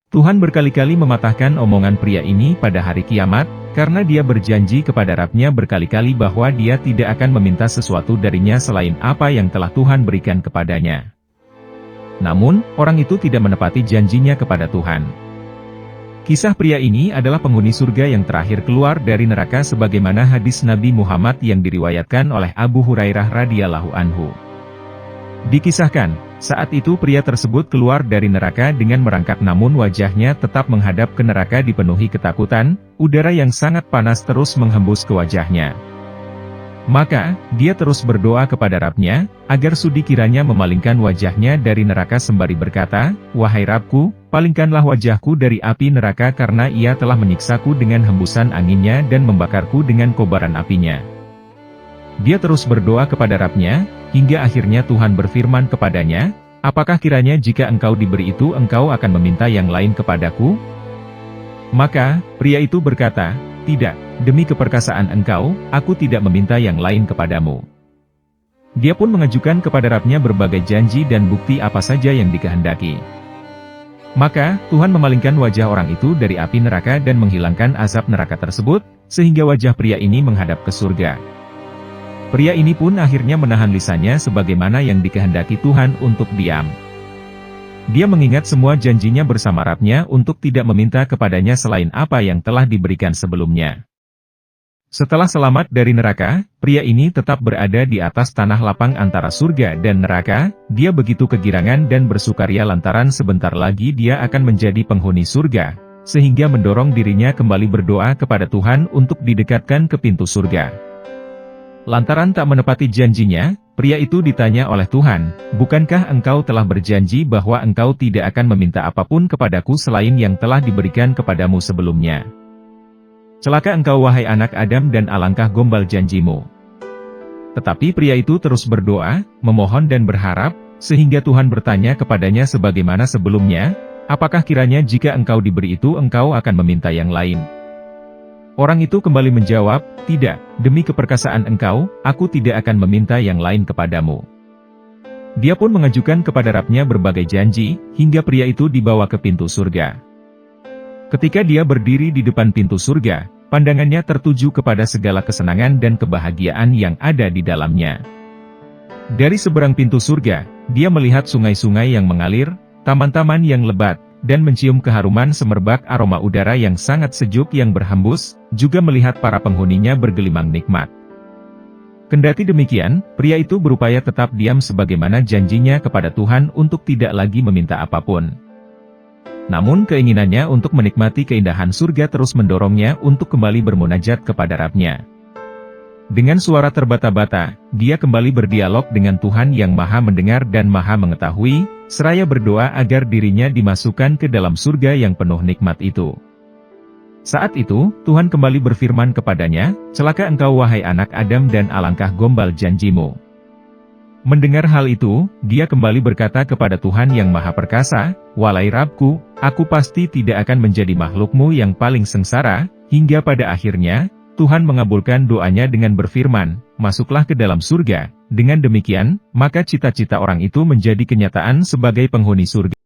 Tuhan berkali-kali mematahkan omongan pria ini pada hari kiamat, karena dia berjanji kepada Rabb-Nya berkali-kali bahwa dia tidak akan meminta sesuatu darinya selain apa yang telah Tuhan berikan kepadanya. Namun, orang itu tidak menepati janjinya kepada Tuhan. Kisah pria ini adalah penghuni surga yang terakhir keluar dari neraka sebagaimana hadis Nabi Muhammad yang diriwayatkan oleh Abu Hurairah radhiyallahu anhu. Dikisahkan, saat itu pria tersebut keluar dari neraka dengan merangkak namun wajahnya tetap menghadap ke neraka dipenuhi ketakutan, udara yang sangat panas terus menghembus ke wajahnya. Maka, dia terus berdoa kepada Rabb-Nya, agar sudi kiranya memalingkan wajahnya dari neraka sembari berkata, "Wahai Rabb-Ku, palingkanlah wajahku dari api neraka karena ia telah menyiksaku dengan hembusan anginnya dan membakarku dengan kobaran apinya." Dia terus berdoa kepada Rabb-Nya, hingga akhirnya Tuhan berfirman kepadanya, "Apakah kiranya jika engkau diberi itu engkau akan meminta yang lain kepadaku?" Maka, pria itu berkata, "Tidak, demi keperkasaan engkau, aku tidak meminta yang lain kepadamu." Dia pun mengajukan kepada Rabb-Nya berbagai janji dan bukti apa saja yang dikehendaki. Maka, Tuhan memalingkan wajah orang itu dari api neraka dan menghilangkan azab neraka tersebut, sehingga wajah pria ini menghadap ke surga. Pria ini pun akhirnya menahan lisannya sebagaimana yang dikehendaki Tuhan untuk diam. Dia mengingat semua janjinya bersama Rabb-Nya untuk tidak meminta kepadanya selain apa yang telah diberikan sebelumnya. Setelah selamat dari neraka, pria ini tetap berada di atas tanah lapang antara surga dan neraka. Dia begitu kegirangan dan bersukaria lantaran sebentar lagi dia akan menjadi penghuni surga, sehingga mendorong dirinya kembali berdoa kepada Tuhan untuk didekatkan ke pintu surga. Lantaran tak menepati janjinya, pria itu ditanya oleh Tuhan, "Bukankah engkau telah berjanji bahwa engkau tidak akan meminta apapun kepadaku selain yang telah diberikan kepadamu sebelumnya? Celaka engkau wahai anak Adam dan alangkah gombal janjimu." Tetapi pria itu terus berdoa, memohon dan berharap, sehingga Tuhan bertanya kepadanya sebagaimana sebelumnya, "Apakah kiranya jika engkau diberi itu engkau akan meminta yang lain?" Orang itu kembali menjawab, "Tidak, demi keperkasaan engkau, aku tidak akan meminta yang lain kepadamu." Dia pun mengajukan kepada Rabb-Nya berbagai janji, hingga pria itu dibawa ke pintu surga. Ketika dia berdiri di depan pintu surga, pandangannya tertuju kepada segala kesenangan dan kebahagiaan yang ada di dalamnya. Dari seberang pintu surga, dia melihat sungai-sungai yang mengalir, taman-taman yang lebat, dan mencium keharuman semerbak aroma udara yang sangat sejuk yang berhembus, juga melihat para penghuninya bergelimang nikmat. Kendati demikian, pria itu berupaya tetap diam sebagaimana janjinya kepada Tuhan untuk tidak lagi meminta apapun. Namun keinginannya untuk menikmati keindahan surga terus mendorongnya untuk kembali bermunajat kepada Rabb-Nya. Dengan suara terbata-bata, dia kembali berdialog dengan Tuhan yang Maha Mendengar dan Maha Mengetahui, seraya berdoa agar dirinya dimasukkan ke dalam surga yang penuh nikmat itu. Saat itu, Tuhan kembali berfirman kepadanya, "Celaka engkau wahai anak Adam dan alangkah gombal janjimu." Mendengar hal itu, dia kembali berkata kepada Tuhan yang Maha Perkasa, "Walai Rabb-Ku, aku pasti tidak akan menjadi makhluk-Mu yang paling sengsara." Hingga pada akhirnya, Tuhan mengabulkan doanya dengan berfirman, "Masuklah ke dalam surga." Dengan demikian, maka cita-cita orang itu menjadi kenyataan sebagai penghuni surga.